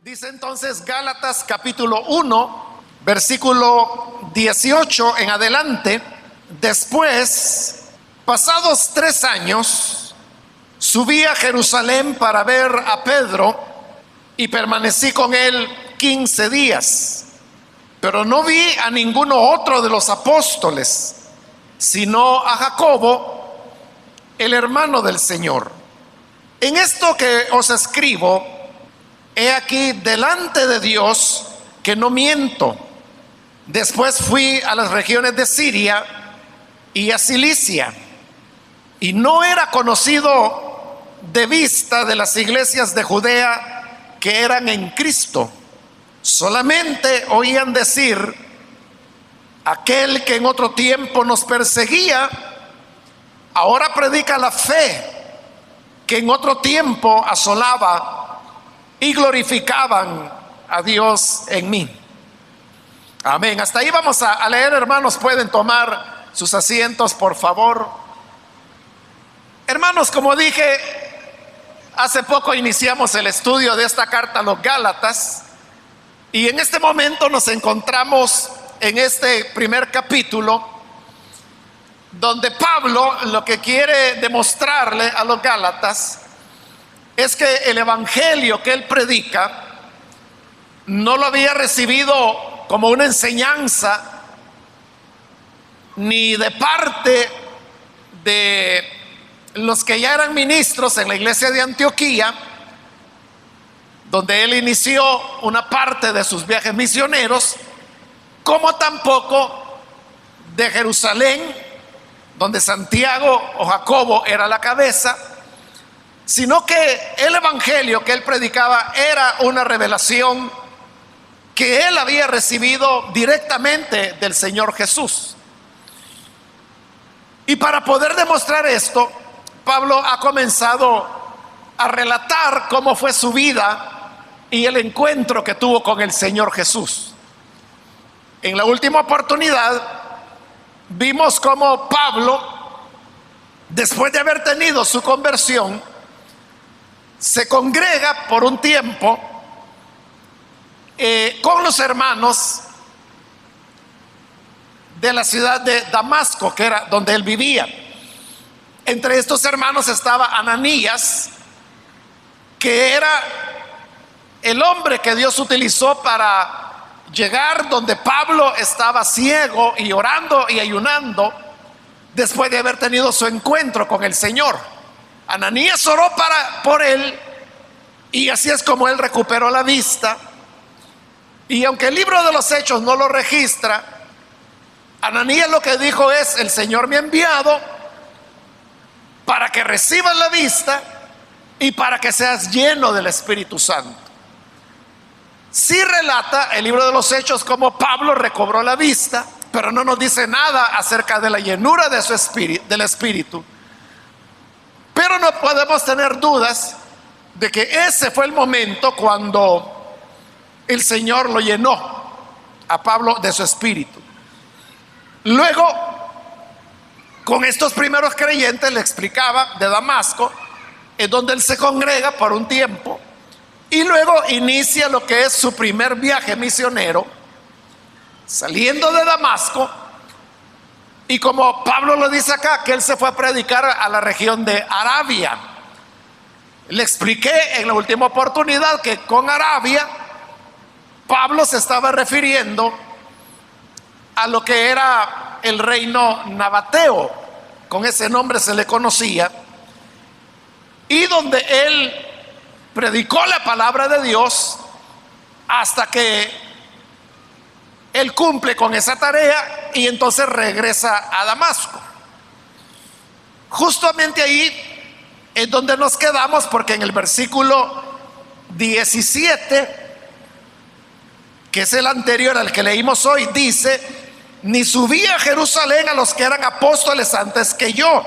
Dice entonces Gálatas capítulo 1, versículo 18 en adelante: después, pasados 3 años, subí a Jerusalén para ver a Pedro y permanecí con él 15 días. Pero no vi a ninguno otro de los apóstoles, sino a Jacobo, el hermano del Señor. En esto que os escribo, he aquí delante de Dios que no miento. Después fui a las regiones de Siria y a Cilicia, y no era conocido de vista de las iglesias de Judea que eran en Cristo. Solamente oían decir: aquel que en otro tiempo nos perseguía, ahora predica la fe que en otro tiempo asolaba, y glorificaban a Dios en mí. Amén. Hasta ahí vamos a leer, hermanos. Pueden tomar sus asientos, por favor. Hermanos, como dije, hace poco iniciamos el estudio de esta carta a los Gálatas, y en este momento nos encontramos en este primer capítulo, donde Pablo lo que quiere demostrarle a los Gálatas es que el evangelio que él predica no lo había recibido como una enseñanza ni de parte de los que ya eran ministros en la iglesia de Antioquía, donde él inició una parte de sus viajes misioneros, como tampoco de Jerusalén, donde Santiago o Jacobo era la cabeza, sino que el evangelio que él predicaba era una revelación que él había recibido directamente del Señor Jesús. Y para poder demostrar esto, Pablo ha comenzado a relatar cómo fue su vida y el encuentro que tuvo con el Señor Jesús. En la última oportunidad vimos cómo Pablo, después de haber tenido su conversión, se congrega por un tiempo con los hermanos de la ciudad de Damasco, que era donde él vivía. Entre estos hermanos estaba Ananías, que era el hombre que Dios utilizó para llegar donde Pablo estaba ciego y orando y ayunando después de haber tenido su encuentro con el Señor. Ananías oró por él, y así es como él recuperó la vista. Y aunque el libro de los Hechos no lo registra, Ananías lo que dijo es: el Señor me ha enviado para que recibas la vista y para que seas lleno del Espíritu Santo. Sí relata el libro de los Hechos cómo Pablo recobró la vista, pero no nos dice nada acerca de la llenura de su espíritu, del Espíritu. Pero no podemos tener dudas de que ese fue el momento cuando el Señor lo llenó a Pablo de su espíritu. Luego, con estos primeros creyentes, le explicaba, de Damasco, es donde él se congrega por un tiempo, y luego inicia lo que es su primer viaje misionero, saliendo de Damasco. Y como Pablo lo dice acá, que él se fue a predicar a la región de Arabia. Le expliqué en la última oportunidad que con Arabia Pablo se estaba refiriendo a lo que era el reino nabateo, con ese nombre se le conocía, y donde él predicó la palabra de Dios hasta que él cumple con esa tarea y entonces regresa a Damasco. Justamente ahí es donde nos quedamos, porque en el versículo 17, que es el anterior al que leímos hoy, dice: ni subí a Jerusalén a los que eran apóstoles antes que yo,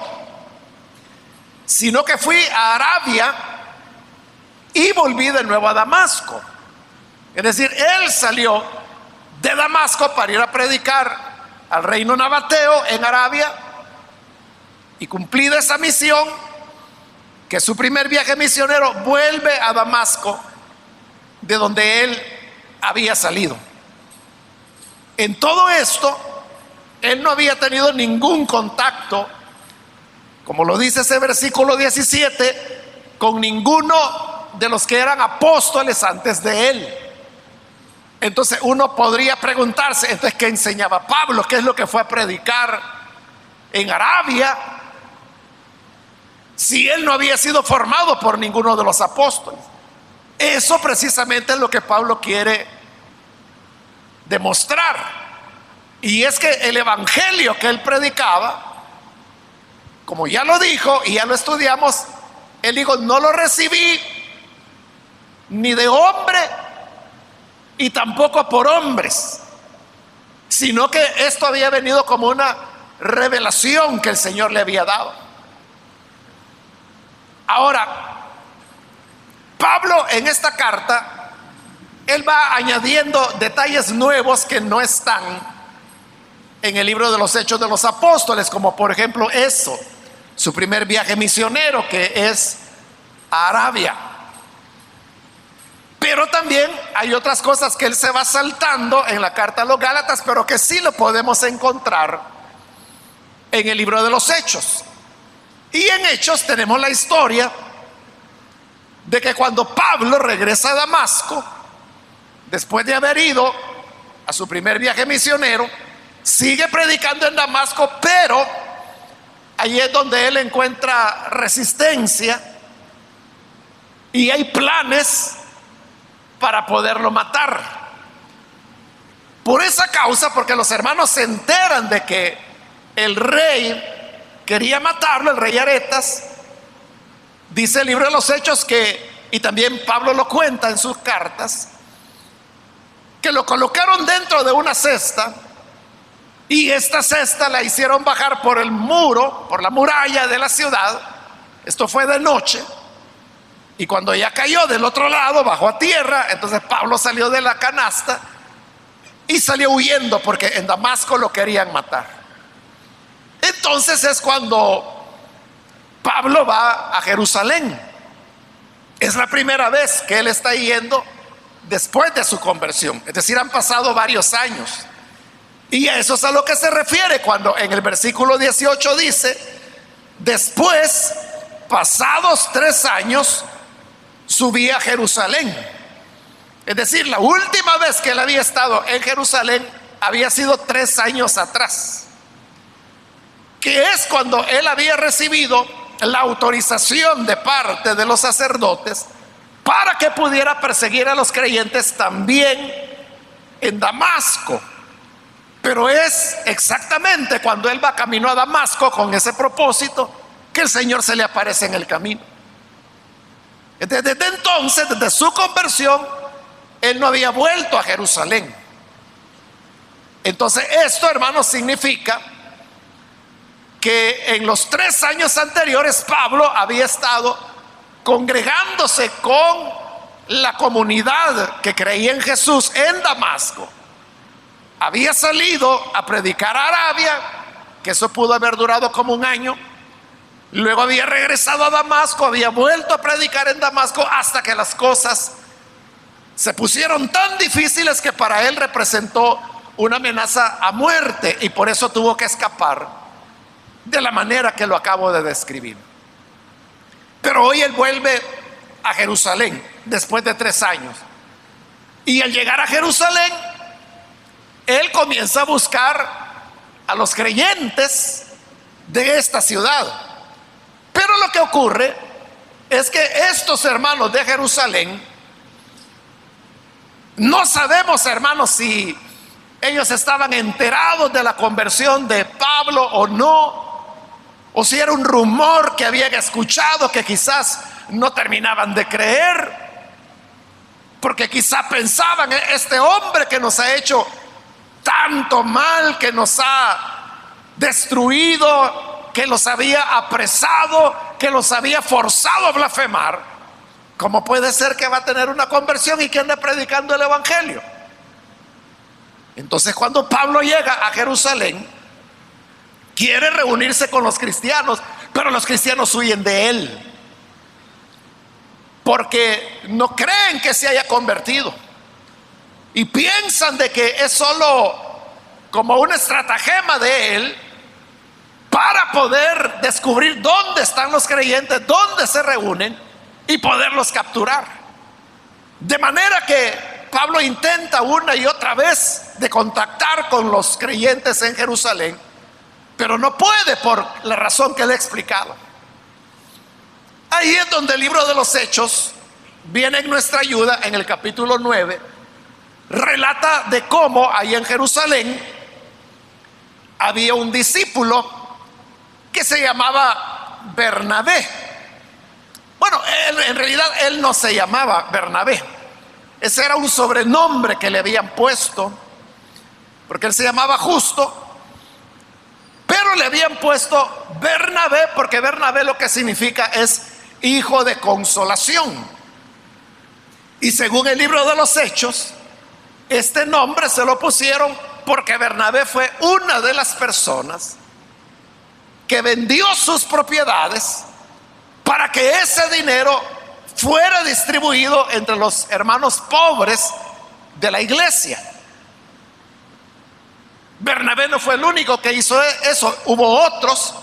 sino que fui a Arabia y volví de nuevo a Damasco. Es decir, él salió de Damasco para ir a predicar al reino nabateo en Arabia, y cumplida esa misión, que es su primer viaje misionero, vuelve a Damasco, de donde él había salido. En todo esto, él no había tenido ningún contacto, como lo dice ese versículo 17, con ninguno de los que eran apóstoles antes de él. Entonces uno podría preguntarse, entonces, ¿qué enseñaba Pablo? ¿Qué es lo que fue a predicar en Arabia? Si él no había sido formado por ninguno de los apóstoles. Eso precisamente es lo que Pablo quiere demostrar. Y es que el evangelio que él predicaba, como ya lo dijo y ya lo estudiamos, él dijo: no lo recibí ni de hombre y tampoco por hombres, sino que esto había venido como una revelación que el Señor le había dado. Ahora, Pablo en esta carta, él va añadiendo detalles nuevos que no están en el libro de los Hechos de los Apóstoles, como por ejemplo su primer viaje misionero, que es a Arabia. Pero también hay otras cosas que él se va saltando en la carta a los Gálatas, pero que sí lo podemos encontrar en el libro de los Hechos. Y en Hechos tenemos la historia de que cuando Pablo regresa a Damasco, después de haber ido a su primer viaje misionero, sigue predicando en Damasco, pero allí es donde él encuentra resistencia y hay planes para poderlo matar. Por esa causa, porque los hermanos se enteran de que el rey quería matarlo, el rey Aretas, dice el libro de los Hechos que, y también Pablo lo cuenta en sus cartas, que lo colocaron dentro de una cesta y esta cesta la hicieron bajar por el muro, por la muralla de la ciudad. Esto fue de noche. Y cuando ya cayó del otro lado, bajó a tierra. Entonces Pablo salió de la canasta y salió huyendo porque en Damasco lo querían matar. Entonces es cuando Pablo va a Jerusalén. Es la primera vez que él está yendo después de su conversión. Es decir, han pasado varios años. Y a eso es a lo que se refiere cuando en el versículo 18 dice: después, pasados 3 años, subí a Jerusalén. Es decir, la última vez que él había estado en Jerusalén había sido 3 años atrás, que es cuando él había recibido la autorización de parte de los sacerdotes para que pudiera perseguir a los creyentes también en Damasco. Pero es exactamente cuando él va camino a Damasco con ese propósito que el Señor se le aparece en el camino. Desde entonces, desde su conversión, él no había vuelto a Jerusalén. Entonces esto, hermanos, significa que en los 3 años anteriores Pablo había estado congregándose con la comunidad que creía en Jesús en Damasco. Había salido a predicar a Arabia, que eso pudo haber durado como 1 año. Luego había regresado a Damasco, había vuelto a predicar en Damasco, hasta que las cosas se pusieron tan difíciles que para él representó una amenaza a muerte, y por eso tuvo que escapar de la manera que lo acabo de describir. Pero hoy él vuelve a Jerusalén después de 3 años, y al llegar a Jerusalén él comienza a buscar a los creyentes de esta ciudad. Pero lo que ocurre es que estos hermanos de Jerusalén, no sabemos, hermanos, si ellos estaban enterados de la conversión de Pablo o no, o si era un rumor que habían escuchado que quizás no terminaban de creer, porque quizás pensaban: este hombre que nos ha hecho tanto mal, que nos ha destruido, que los había apresado, que los había forzado a blasfemar, ¿cómo puede ser que va a tener una conversión y que ande predicando el evangelio? Entonces, cuando Pablo llega a Jerusalén, quiere reunirse con los cristianos, pero los cristianos huyen de él. porque no creen que se haya convertido y piensan de que es solo como una estratagema de él para poder descubrir dónde están los creyentes, dónde se reúnen y poderlos capturar. De manera que Pablo intenta una y otra vez de contactar con los creyentes en Jerusalén, pero no puede por la razón que le he explicado. Ahí es donde el libro de los Hechos viene en nuestra ayuda. En el capítulo 9 relata de cómo ahí en Jerusalén había un discípulo que se llamaba Bernabé. Bueno, en realidad él no se llamaba Bernabé, ese era un sobrenombre que le habían puesto, porque él se llamaba Justo, pero le habían puesto Bernabé porque Bernabé lo que significa es hijo de consolación. Y según el libro de los Hechos, este nombre se lo pusieron porque Bernabé fue una de las personas que vendió sus propiedades para que ese dinero fuera distribuido entre los hermanos pobres de la iglesia. Bernabé no fue el único que hizo eso, hubo otros,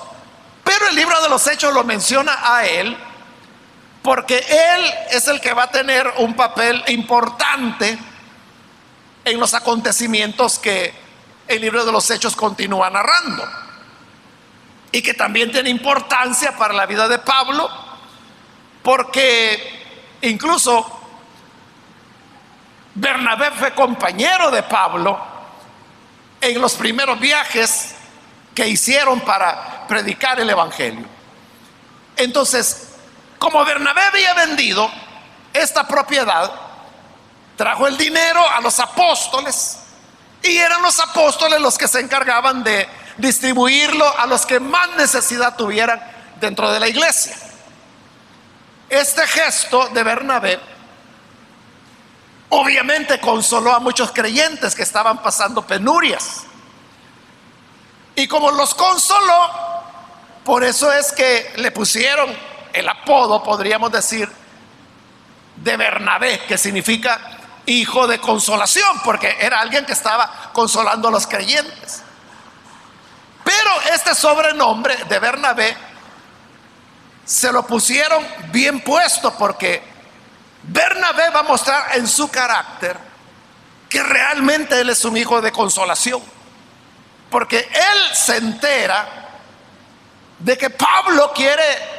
pero el libro de los Hechos lo menciona a él porque él es el que va a tener un papel importante en los acontecimientos que el libro de los Hechos continúa narrando, y que también tiene importancia para la vida de Pablo, porque incluso Bernabé fue compañero de Pablo en los primeros viajes que hicieron para predicar el evangelio. Entonces, como Bernabé había vendido esta propiedad, trajo el dinero a los apóstoles y eran los apóstoles los que se encargaban de distribuirlo a los que más necesidad tuvieran dentro de la iglesia. Este gesto de Bernabé obviamente consoló a muchos creyentes que estaban pasando penurias, y como los consoló, por eso es que le pusieron el apodo, podríamos decir, de Bernabé, que significa hijo de consolación, porque era alguien que estaba consolando a los creyentes. Pero este sobrenombre de Bernabé se lo pusieron bien puesto, porque Bernabé va a mostrar en su carácter que realmente él es un hijo de consolación, porque él se entera de que Pablo quiere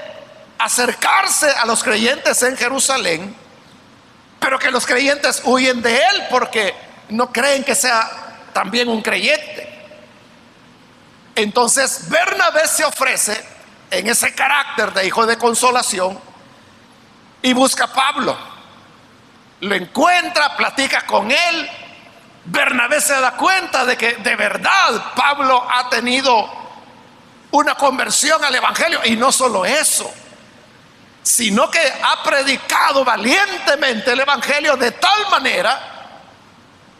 acercarse a los creyentes en Jerusalén, pero que los creyentes huyen de él porque no creen que sea también un creyente. Entonces Bernabé se ofrece en ese carácter de hijo de consolación y busca a Pablo, lo encuentra, platica con él. Bernabé se da cuenta de que de verdad Pablo ha tenido una conversión al evangelio, y no solo eso, sino que ha predicado valientemente el evangelio de tal manera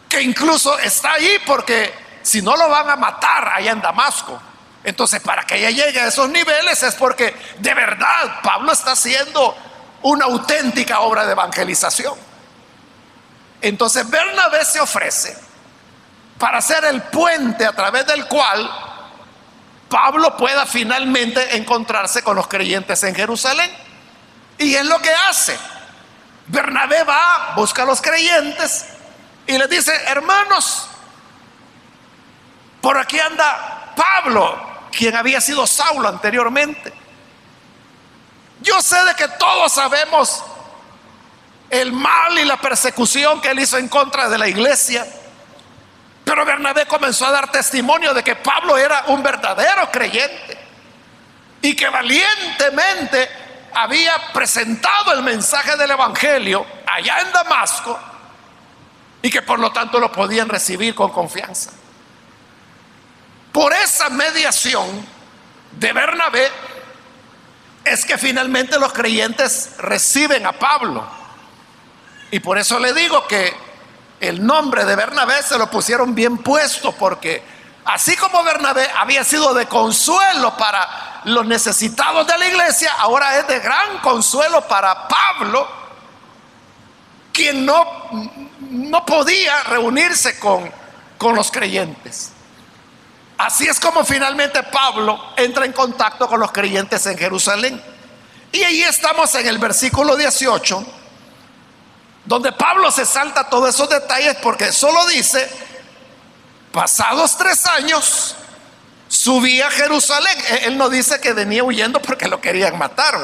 que incluso está allí, porque si no lo van a matar allá en Damasco. Entonces, para que ella llegue a esos niveles es porque de verdad Pablo está haciendo una auténtica obra de evangelización. Entonces Bernabé se ofrece para ser el puente a través del cual Pablo pueda finalmente encontrarse con los creyentes en Jerusalén. Y es lo que hace. Bernabé va, busca a los creyentes y les dice: hermanos, por aquí anda Pablo, quien había sido Saulo anteriormente. Yo sé de que todos sabemos el mal y la persecución que él hizo en contra de la iglesia, pero Bernabé comenzó a dar testimonio de que Pablo era un verdadero creyente y que valientemente había presentado el mensaje del evangelio allá en Damasco, y que por lo tanto lo podían recibir con confianza. Por esa mediación de Bernabé es que finalmente los creyentes reciben a Pablo. Y por eso le digo que el nombre de Bernabé se lo pusieron bien puesto, porque así como Bernabé había sido de consuelo para los necesitados de la iglesia, ahora es de gran consuelo para Pablo, quien no podía reunirse con los creyentes. Así es como finalmente Pablo entra en contacto con los creyentes en Jerusalén. Y ahí estamos en el versículo 18, donde Pablo se salta todos esos detalles porque solo dice: pasados 3 años subí a Jerusalén. Él no dice que venía huyendo porque lo querían matar,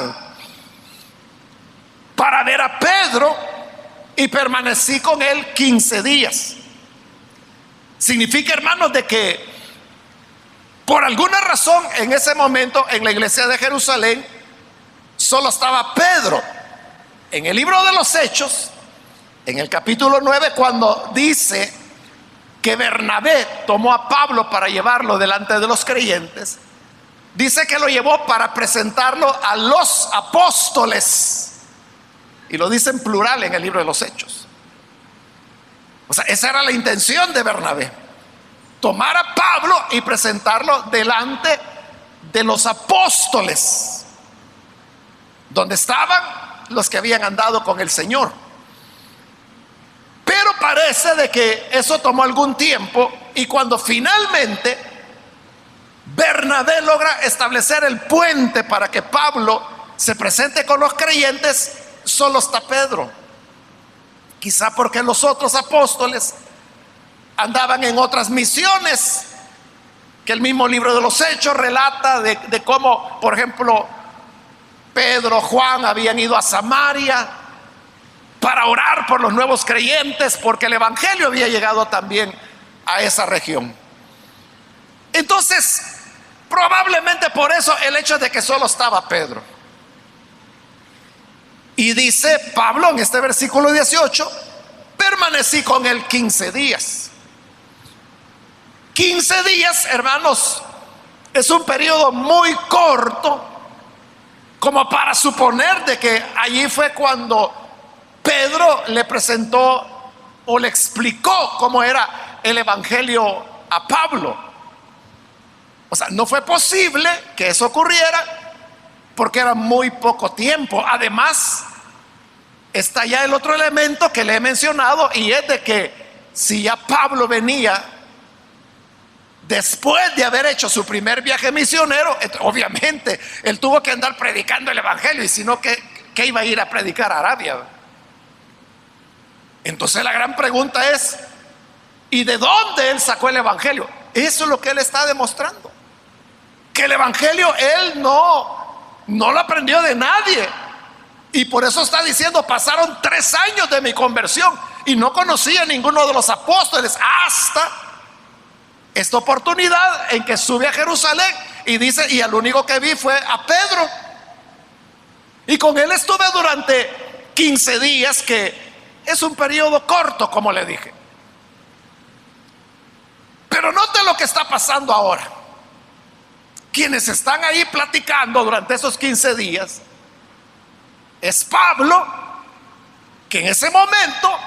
para ver a Pedro, y permanecí con él 15 días. Significa, hermanos, de que por alguna razón en ese momento en la iglesia de Jerusalén solo estaba Pedro. En el libro de los Hechos, en el capítulo 9, cuando dice que Bernabé tomó a Pablo para llevarlo delante de los creyentes, dice que lo llevó para presentarlo a los apóstoles, y lo dice en plural en el libro de los Hechos. O sea, esa era la intención de Bernabé: tomar a Pablo y presentarlo delante de los apóstoles, donde estaban los que habían andado con el Señor. Pero parece de que eso tomó algún tiempo, y cuando finalmente Bernabé logra establecer el puente para que Pablo se presente con los creyentes, solo está Pedro. Quizá porque los otros apóstoles andaban en otras misiones, que el mismo libro de los Hechos relata de cómo, por ejemplo, Pedro, Juan habían ido a Samaria para orar por los nuevos creyentes, porque el evangelio había llegado también a esa región. Entonces, probablemente por eso el hecho de que solo estaba Pedro. Y dice Pablo en este versículo 18: permanecí con él 15 días. 15 días, hermanos, es un periodo muy corto como para suponer de que allí fue cuando Pedro le presentó o le explicó cómo era el evangelio a Pablo. O sea, no fue posible que eso ocurriera porque era muy poco tiempo. Además, está ya el otro elemento que le he mencionado, y es de que si ya Pablo venía después de haber hecho su primer viaje misionero, obviamente él tuvo que andar predicando el evangelio, y si no, ¿qué iba a ir a predicar a Arabia? Entonces la gran pregunta es: ¿y de dónde él sacó el evangelio? Eso es lo que él está demostrando, que el evangelio él no lo aprendió de nadie. Y por eso está diciendo: pasaron 3 años de mi conversión y no conocía a ninguno de los apóstoles hasta esta oportunidad en que sube a Jerusalén. Y dice: y el único que vi fue a Pedro, y con él estuve durante 15 días, que es un periodo corto, como le dije. Pero note lo que está pasando ahora. Quienes están ahí platicando durante esos 15 días es Pablo, que en ese momento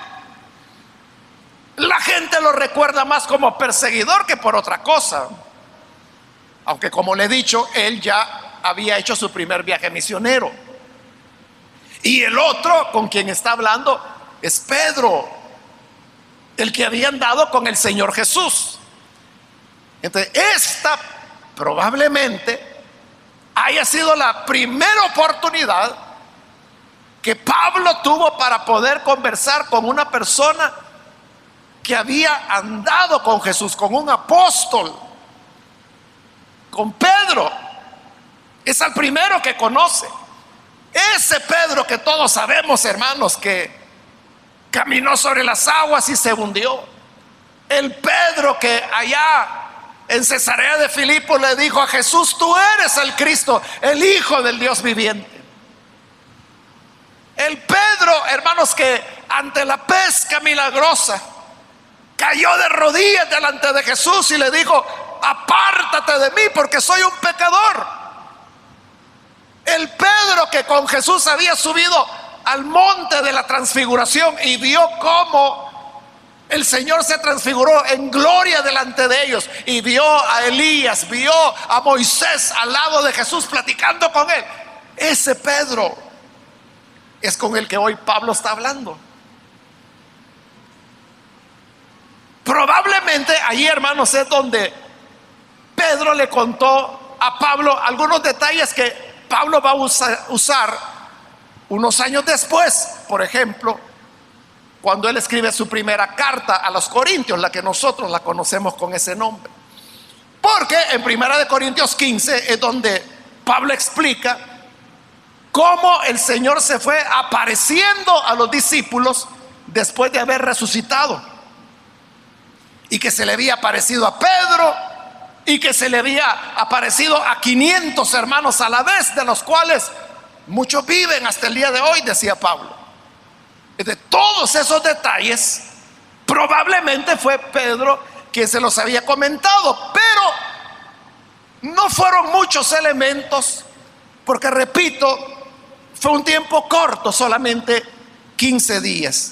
la gente lo recuerda más como perseguidor que por otra cosa, aunque, como le he dicho, él ya había hecho su primer viaje misionero. Y el otro con quien está hablando es Pedro, el que había andado con el Señor Jesús. Entonces, esta probablemente haya sido la primera oportunidad que Pablo tuvo para poder conversar con una persona que había andado con Jesús, con un apóstol, con Pedro. Es el primero que conoce. Ese Pedro que todos sabemos, hermanos, que caminó sobre las aguas y se hundió. El Pedro que allá en Cesarea de Filipo le dijo a Jesús: tú eres el Cristo, el Hijo del Dios viviente. El Pedro, hermanos, que ante la pesca milagrosa cayó de rodillas delante de Jesús y le dijo: apártate de mí porque soy un pecador. El Pedro que con Jesús había subido al monte de la transfiguración y vio cómo el Señor se transfiguró en gloria delante de ellos, y vio a Elías, vio a Moisés al lado de Jesús platicando con él. Ese Pedro es con el que hoy Pablo está hablando. Probablemente allí, hermanos, es donde Pedro le contó a Pablo algunos detalles que Pablo va a usar unos años después. Por ejemplo, cuando él escribe su primera carta a los Corintios, la que nosotros la conocemos con ese nombre. Porque en 1 Corintios 15 es donde Pablo explica cómo el Señor se fue apareciendo a los discípulos después de haber resucitado, y que se le había aparecido a Pedro, y que se le había aparecido a 500 hermanos a la vez, de los cuales muchos viven hasta el día de hoy, decía Pablo. De todos esos detalles, probablemente fue Pedro quien se los había comentado, pero no fueron muchos elementos, porque repito, fue un tiempo corto, solamente 15 días.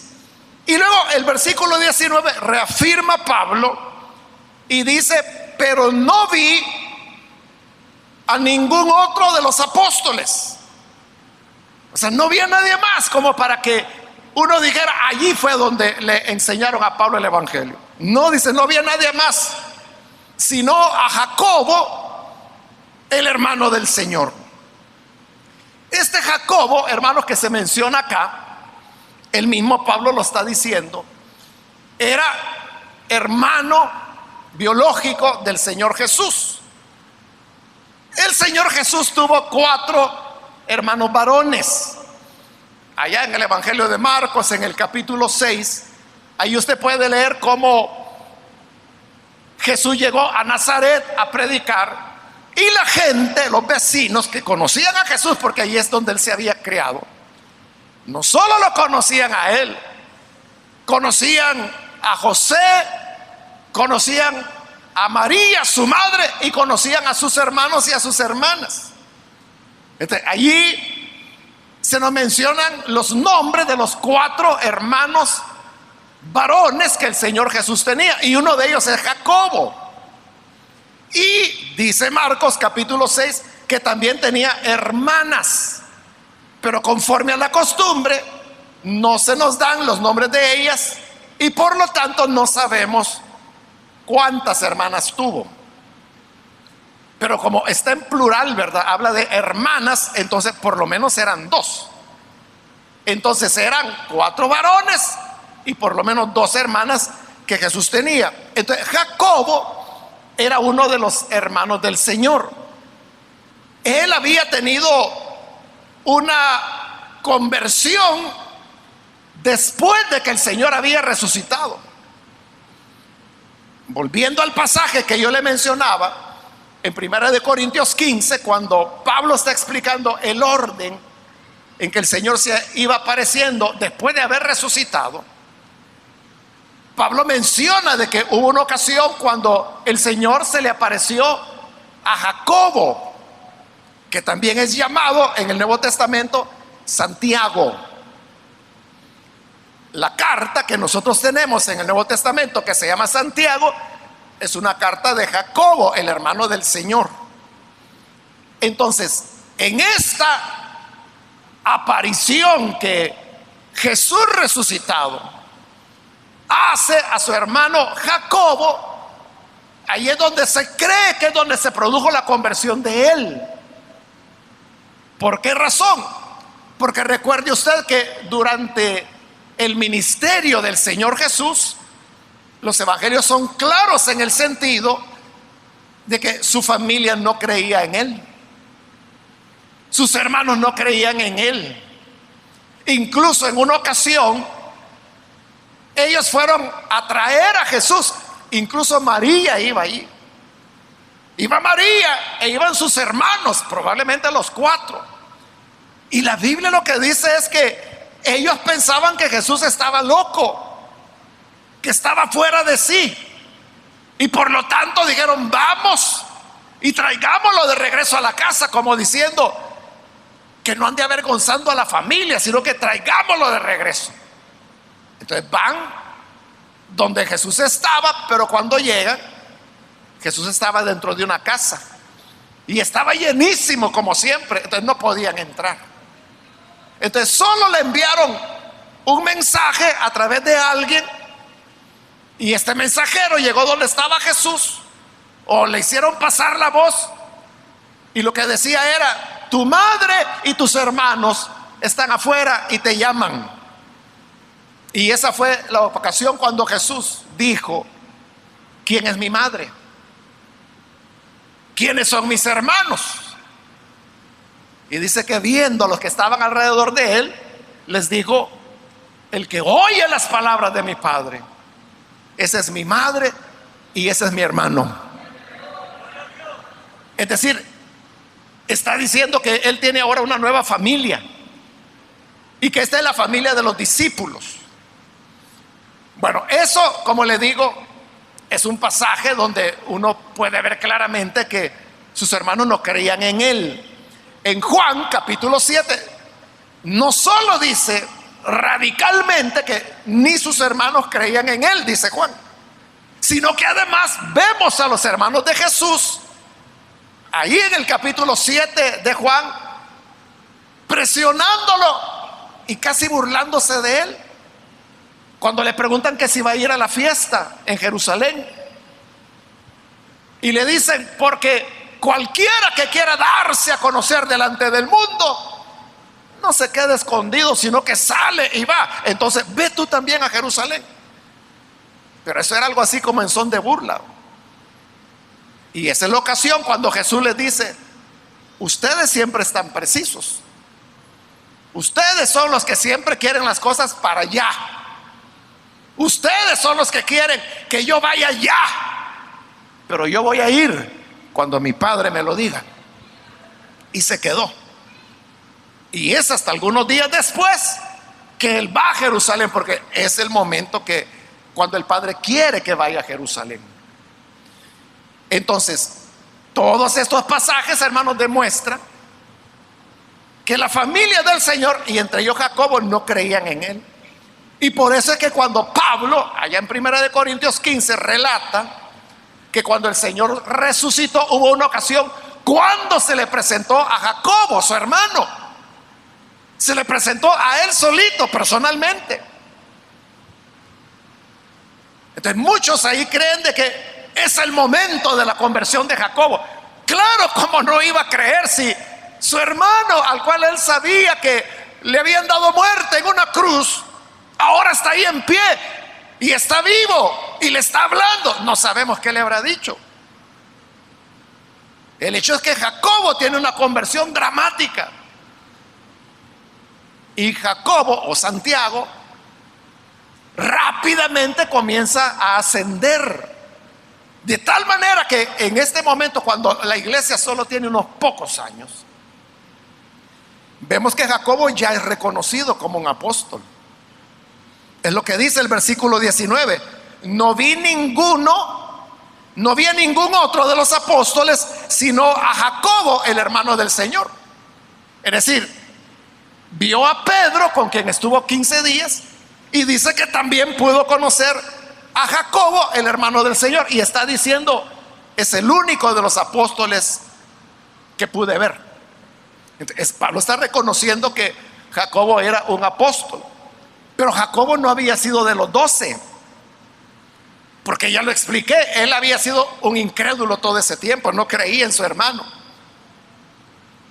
Y luego el versículo 19 reafirma Pablo y dice: pero no vi a ningún otro de los apóstoles. O sea, no vi a nadie más como para que uno dijera, allí fue donde le enseñaron a Pablo el evangelio. No, dice, no había nadie más, sino a Jacobo, el hermano del Señor. Este Jacobo, hermanos, que se menciona acá, el mismo Pablo lo está diciendo, era hermano biológico del Señor Jesús. El Señor Jesús tuvo 4 hermanos varones. Allá en el Evangelio de Marcos, en el capítulo 6, ahí usted puede leer cómo Jesús llegó a Nazaret a predicar, y la gente, los vecinos que conocían a Jesús, porque allí es donde él se había criado, no solo lo conocían a él, conocían a José, conocían a María, su madre, y conocían a sus hermanos y a sus hermanas. Allí se nos mencionan los nombres de los 4 hermanos varones que el Señor Jesús tenía, y uno de ellos es Jacobo. Y dice Marcos capítulo 6 que también tenía hermanas, pero conforme a la costumbre no se nos dan los nombres de ellas, y por lo tanto no sabemos cuántas hermanas tuvo. Pero como está en plural, ¿verdad? Habla de hermanas, entonces por lo menos eran 2. Entonces eran 4 varones y por lo menos 2 hermanas que Jesús tenía. Entonces Jacobo era uno de los hermanos del Señor. Él había tenido una conversión después de que el Señor había resucitado. Volviendo al pasaje que yo le mencionaba en 1 Corintios 15, cuando Pablo está explicando el orden en que el Señor se iba apareciendo después de haber resucitado, Pablo menciona de que hubo una ocasión cuando el Señor se le apareció a Jacobo, que también es llamado en el Nuevo Testamento Santiago. La carta que nosotros tenemos en el Nuevo Testamento, que se llama Santiago, es una carta de Jacobo, el hermano del Señor. Entonces, en esta aparición que Jesús resucitado hace a su hermano Jacobo, ahí es donde se cree que es donde se produjo la conversión de él. ¿Por qué razón? Porque recuerde usted que durante el ministerio del Señor Jesús, los evangelios son claros en el sentido de que su familia no creía en él, sus hermanos no creían en él. Incluso en una ocasión ellos fueron a traer a Jesús, incluso María iba ahí. Iba María e iban sus hermanos, probablemente los 4. Y la Biblia lo que dice es que ellos pensaban que Jesús estaba loco, que estaba fuera de sí, y por lo tanto dijeron, vamos y traigámoslo de regreso a la casa, como diciendo que no ande avergonzando a la familia, sino que traigámoslo de regreso. Entonces van donde Jesús estaba, pero cuando llegan, Jesús estaba dentro de una casa y estaba llenísimo como siempre, entonces no podían entrar. Entonces solo le enviaron un mensaje a través de alguien Y este mensajero llegó donde estaba Jesús, o le hicieron pasar la voz, y lo que decía era: tu madre y tus hermanos están afuera y te llaman. Y esa fue la ocasión cuando Jesús dijo: ¿quién es mi madre? ¿Quiénes son mis hermanos? Y dice que viendo a los que estaban alrededor de él, les dijo: el que oye las palabras de mi Padre, esa es mi madre y ese es mi hermano. Es decir, está diciendo que él tiene ahora una nueva familia, y que esta es la familia de los discípulos. Bueno, eso, como le digo, es un pasaje donde uno puede ver claramente que sus hermanos no creían en él. En Juan capítulo 7 no solo dice radicalmente que ni sus hermanos creían en él, dice Juan, sino que además vemos a los hermanos de Jesús ahí en el capítulo 7 de Juan presionándolo y casi burlándose de él cuando le preguntan que si va a ir a la fiesta en Jerusalén, y le dicen: porque cualquiera que quiera darse a conocer delante del mundo no se queda escondido, sino que sale y va. Entonces ve tú también a Jerusalén. Pero eso era algo así como en son de burla. Y esa es la ocasión cuando Jesús les dice: ustedes siempre están precisos, ustedes son los que siempre quieren las cosas para allá, ustedes son los que quieren que yo vaya allá, pero yo voy a ir cuando mi Padre me lo diga. Y se quedó. Y es hasta algunos días después que él va a Jerusalén, porque es el momento que cuando el Padre quiere que vaya a Jerusalén. Entonces, todos estos pasajes, hermanos, demuestran que la familia del Señor, y entre ellos Jacobo, no creían en él. Y por eso es que cuando Pablo, allá en 1 Corintios 15, relata que cuando el Señor resucitó, hubo una ocasión cuando se le presentó a Jacobo, su hermano. Se le presentó a él solito, personalmente. Entonces muchos ahí creen de que es el momento de la conversión de Jacobo. Claro, como no iba a creer si su hermano, al cual él sabía que le habían dado muerte en una cruz, ahora está ahí en pie y está vivo y le está hablando. No sabemos qué le habrá dicho. El hecho es que Jacobo tiene una conversión dramática. Y Jacobo, o Santiago, rápidamente comienza a ascender, de tal manera que en este momento, cuando la iglesia solo tiene unos pocos años, vemos que Jacobo ya es reconocido como un apóstol. Es lo que dice el versículo 19: no vi a ningún otro de los apóstoles sino a Jacobo, el hermano del Señor. Es decir, vio a Pedro, con quien estuvo 15 días, y dice que también pudo conocer a Jacobo, el hermano del Señor. Y está diciendo: es el único de los apóstoles que pude ver. Entonces, Pablo está reconociendo que Jacobo era un apóstol. Pero Jacobo no había sido de los 12, porque ya lo expliqué, él había sido un incrédulo todo ese tiempo, no creía en su hermano.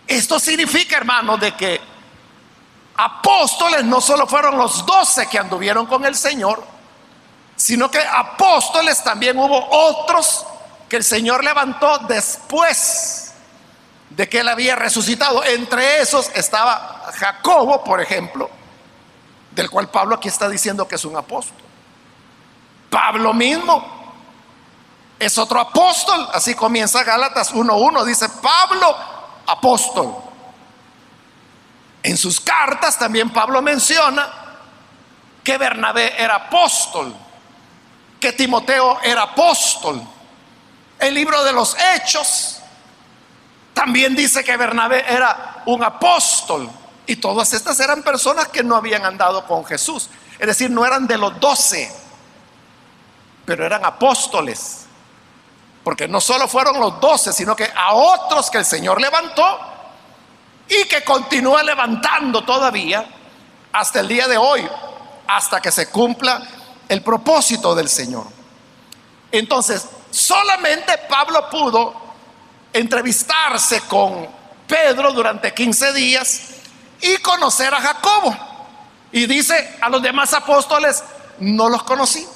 Esto significa, hermano, de que apóstoles no solo fueron los 12 que anduvieron con el Señor, sino que apóstoles también hubo otros que el Señor levantó después de que él había resucitado. Entre esos estaba Jacobo, por ejemplo, del cual Pablo aquí está diciendo que es un apóstol. Pablo mismo es otro apóstol. Así comienza Gálatas 1:1, dice: Pablo, apóstol. En sus cartas también Pablo menciona que Bernabé era apóstol, que Timoteo era apóstol. El libro de los Hechos también dice que Bernabé era un apóstol. Y todas estas eran personas que no habían andado con Jesús, es decir, no eran de los 12, pero eran apóstoles, porque no solo fueron los 12, sino que a otros que el Señor levantó y que continúa levantando todavía hasta el día de hoy, hasta que se cumpla el propósito del Señor. Entonces, solamente Pablo pudo entrevistarse con Pedro durante 15 días y conocer a Jacobo. Y dice, a los demás apóstoles no los conocí.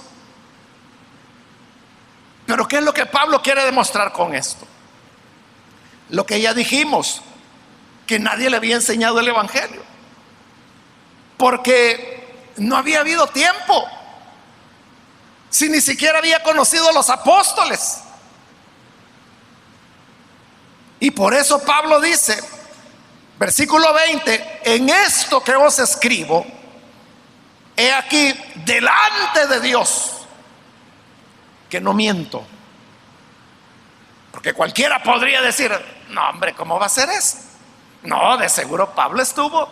Pero ¿qué es lo que Pablo quiere demostrar con esto? Lo que ya dijimos, que nadie le había enseñado el evangelio, porque no había habido tiempo. Si ni siquiera había conocido a los apóstoles. Y por eso Pablo dice, versículo 20, en esto que os escribo, he aquí delante de Dios que no miento. Porque cualquiera podría decir, no hombre, ¿cómo va a ser eso? No, de seguro Pablo estuvo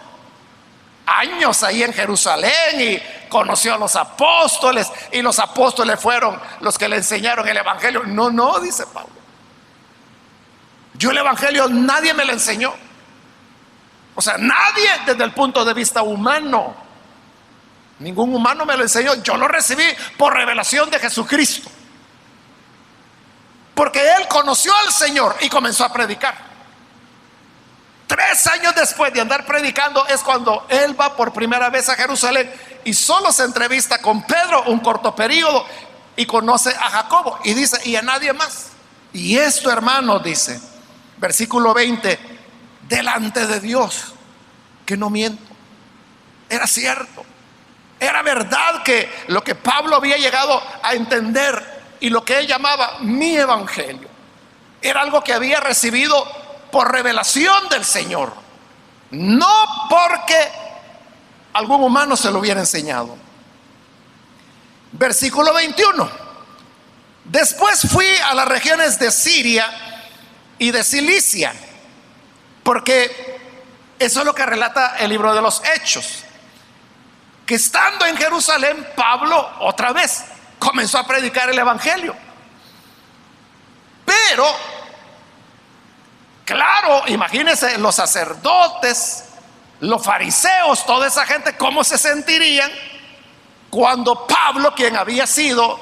años ahí en Jerusalén y conoció a los apóstoles, y los apóstoles fueron los que le enseñaron el evangelio. No, no, dice Pablo, yo el evangelio nadie me lo enseñó. O sea, nadie desde el punto de vista humano, ningún humano me lo enseñó. Yo lo recibí por revelación de Jesucristo, porque él conoció al Señor y comenzó a predicar. 3 años después de andar predicando es cuando él va por primera vez a Jerusalén y solo se entrevista con Pedro un corto periodo y conoce a Jacobo y dice, y a nadie más. Y esto, hermanos, dice versículo 20, delante de Dios que no miento. Era cierto, era verdad que lo que Pablo había llegado a entender y lo que él llamaba mi evangelio era algo que había recibido por revelación del Señor, no porque algún humano se lo hubiera enseñado. Versículo 21, después fui a las regiones de Siria y de Cilicia, porque eso es lo que relata el libro de los Hechos, que estando en Jerusalén, Pablo otra vez comenzó a predicar el evangelio. Pero claro, imagínense los sacerdotes, los fariseos, toda esa gente, cómo se sentirían cuando Pablo, quien había sido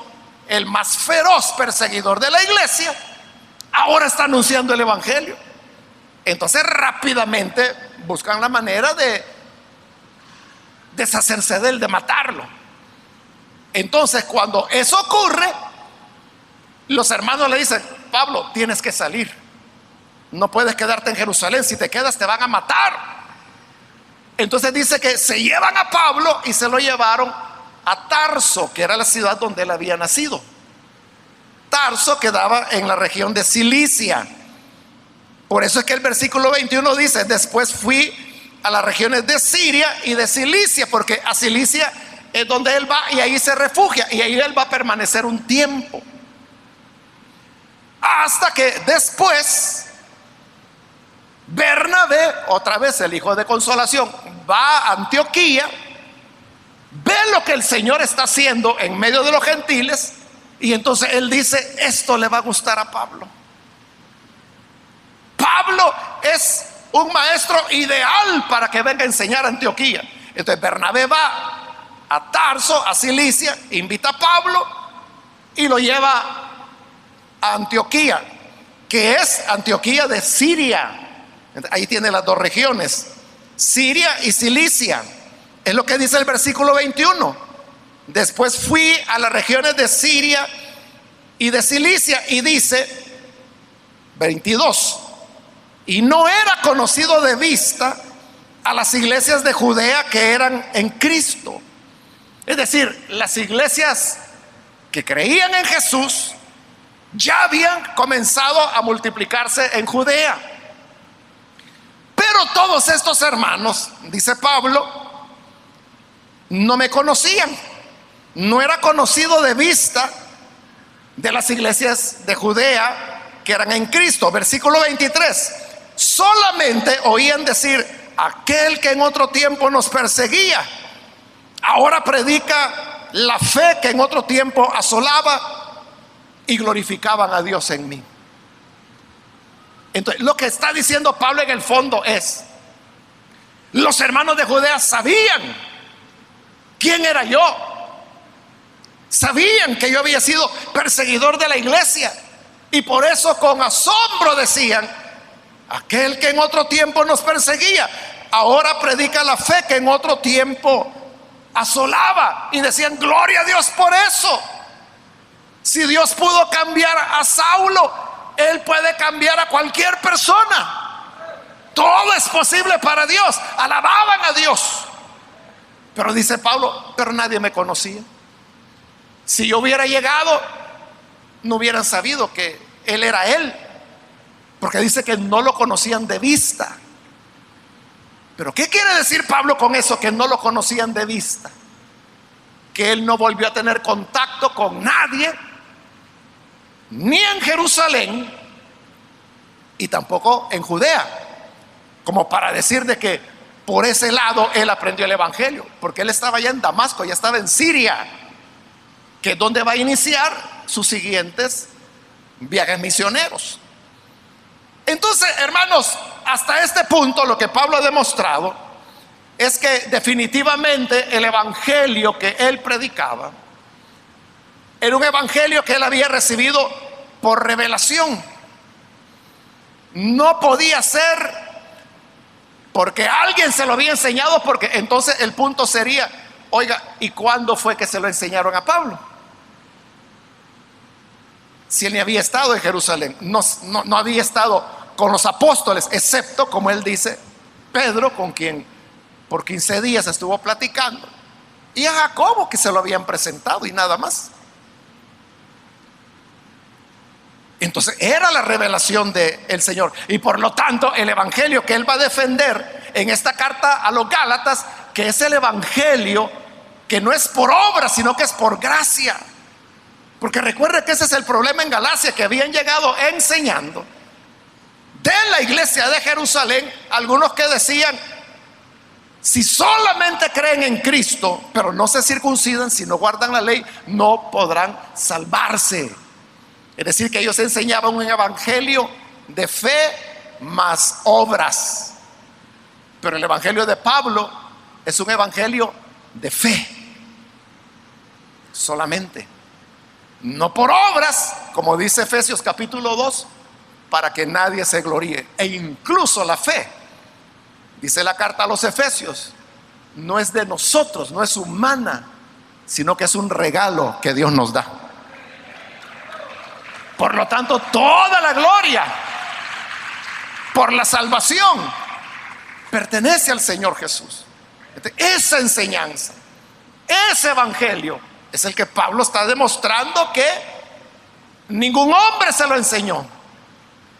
el más feroz perseguidor de la iglesia, ahora está anunciando el evangelio. Entonces rápidamente buscan la manera de deshacerse de él, de matarlo. Entonces cuando eso ocurre, los hermanos le dicen, Pablo, tienes que salir, no puedes quedarte en Jerusalén, si te quedas te van a matar. Entonces dice que se llevan a Pablo y se lo llevaron a Tarso, que era la ciudad donde él había nacido. Tarso quedaba en la región de Cilicia. Por eso es que el versículo 21 dice, después fui a las regiones de Siria y de Cilicia, porque a Cilicia es donde él va y ahí se refugia y ahí él va a permanecer un tiempo, hasta que después Bernabé, otra vez el hijo de consolación, va a Antioquía, ve lo que el Señor está haciendo en medio de los gentiles, y entonces él dice, esto le va a gustar a Pablo. Pablo es un maestro ideal para que venga a enseñar a Antioquía. Entonces Bernabé va a Tarso, a Cilicia, invita a Pablo y lo lleva a Antioquía, que es Antioquía de Siria. Ahí tiene las dos regiones, Siria y Cilicia. Es lo que dice el versículo 21. Después fui a las regiones de Siria y de Cilicia, y dice 22, y no era conocido de vista a las iglesias de Judea que eran en Cristo. Es decir, las iglesias que creían en Jesús ya habían comenzado a multiplicarse en Judea. Pero todos estos hermanos, dice Pablo, no me conocían. No era conocido de vista de las iglesias de Judea que eran en Cristo. Versículo 23, solamente oían decir, aquel que en otro tiempo nos perseguía, ahora predica la fe que en otro tiempo asolaba, y glorificaban a Dios en mí. Entonces, lo que está diciendo Pablo en el fondo es, los hermanos de Judea sabían quién era yo, Sabían que yo había sido perseguidor de la iglesia, y por eso con asombro decían: aquel que en otro tiempo nos perseguía, ahora predica la fe que en otro tiempo asolaba. Y decían: gloria a Dios por eso. Si Dios pudo cambiar a Saulo, Él puede cambiar a cualquier persona. Todo es posible para Dios. Alababan a Dios. Pero dice Pablo: pero nadie me conocía. Si yo hubiera llegado, no hubieran sabido que Él era Él, porque dice que no lo conocían de vista. Pero ¿qué quiere decir Pablo con eso, que no lo conocían de vista? Que él no volvió a tener contacto con nadie, ni en Jerusalén y tampoco en Judea, como para decir de que por ese lado él aprendió el evangelio, porque él estaba ya en Damasco, ya estaba en Siria, que es donde va a iniciar sus siguientes viajes misioneros. Entonces, hermanos, hasta este punto lo que Pablo ha demostrado es que definitivamente el evangelio que él predicaba era un evangelio que él había recibido por revelación. No podía ser porque alguien se lo había enseñado, porque entonces el punto sería: oiga, ¿y cuándo fue que se lo enseñaron a Pablo? Si él ni había estado en Jerusalén, no había estado con los apóstoles, excepto, como él dice, Pedro, con quien por 15 días estuvo platicando, y a Jacobo, que se lo habían presentado, y nada más. Entonces era la revelación del Señor, y por lo tanto el evangelio que él va a defender en esta carta a los Gálatas, que es el evangelio que no es por obra, sino que es por gracia. Porque recuerde que ese es el problema en Galacia, que habían llegado enseñando de la iglesia de Jerusalén algunos que decían: si solamente creen en Cristo, pero no se circuncidan, si no guardan la ley, no podrán salvarse. Es decir, que ellos enseñaban un evangelio de fe más obras. Pero el evangelio de Pablo es un evangelio de fe solamente, no por obras, como dice Efesios capítulo 2, para que nadie se gloríe. E incluso la fe, dice la carta a los Efesios, no es de nosotros, no es humana, sino que es un regalo que Dios nos da. Por lo tanto, toda la gloria por la salvación pertenece al Señor Jesús. Esa enseñanza, ese evangelio es el que Pablo está demostrando que ningún hombre se lo enseñó,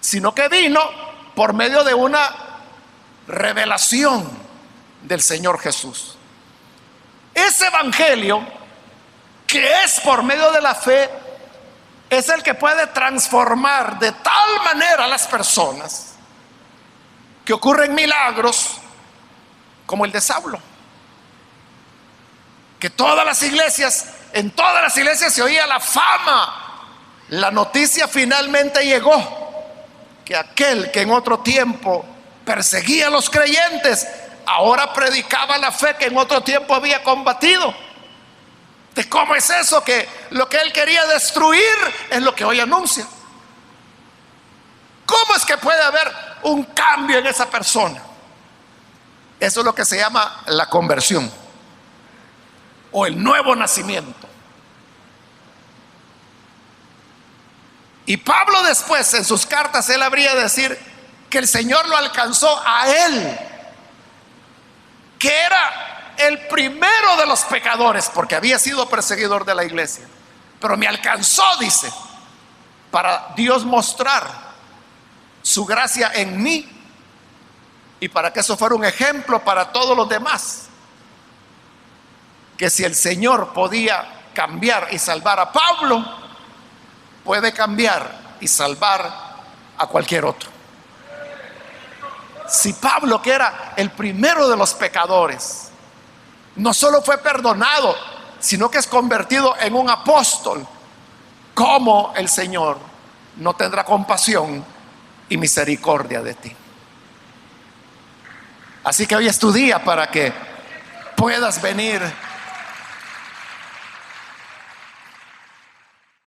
sino que vino por medio de una revelación del Señor Jesús. Ese evangelio, que es por medio de la fe, es el que puede transformar de tal manera a las personas que ocurren milagros como el de Saulo. Que todas las iglesias, en todas las iglesias se oía la fama. La noticia finalmente llegó, que aquel que en otro tiempo perseguía a los creyentes, ahora predicaba la fe que en otro tiempo había combatido. ¿De cómo es eso? Que lo que él quería destruir es lo que hoy anuncia. ¿Cómo es que puede haber un cambio en esa persona? Eso es lo que se llama la conversión o el nuevo nacimiento. Y Pablo después en sus cartas él habría de decir que el Señor lo alcanzó a él, que era el primero de los pecadores, porque había sido perseguidor de la iglesia, pero me alcanzó, dice, para Dios mostrar su gracia en mí y para que eso fuera un ejemplo para todos los demás, que si el Señor podía cambiar y salvar a Pablo, puede cambiar y salvar a cualquier otro. Si Pablo, que era el primero de los pecadores, no solo fue perdonado, sino que es convertido en un apóstol, ¿cómo el Señor no tendrá compasión y misericordia de ti? Así que hoy es tu día para que puedas venir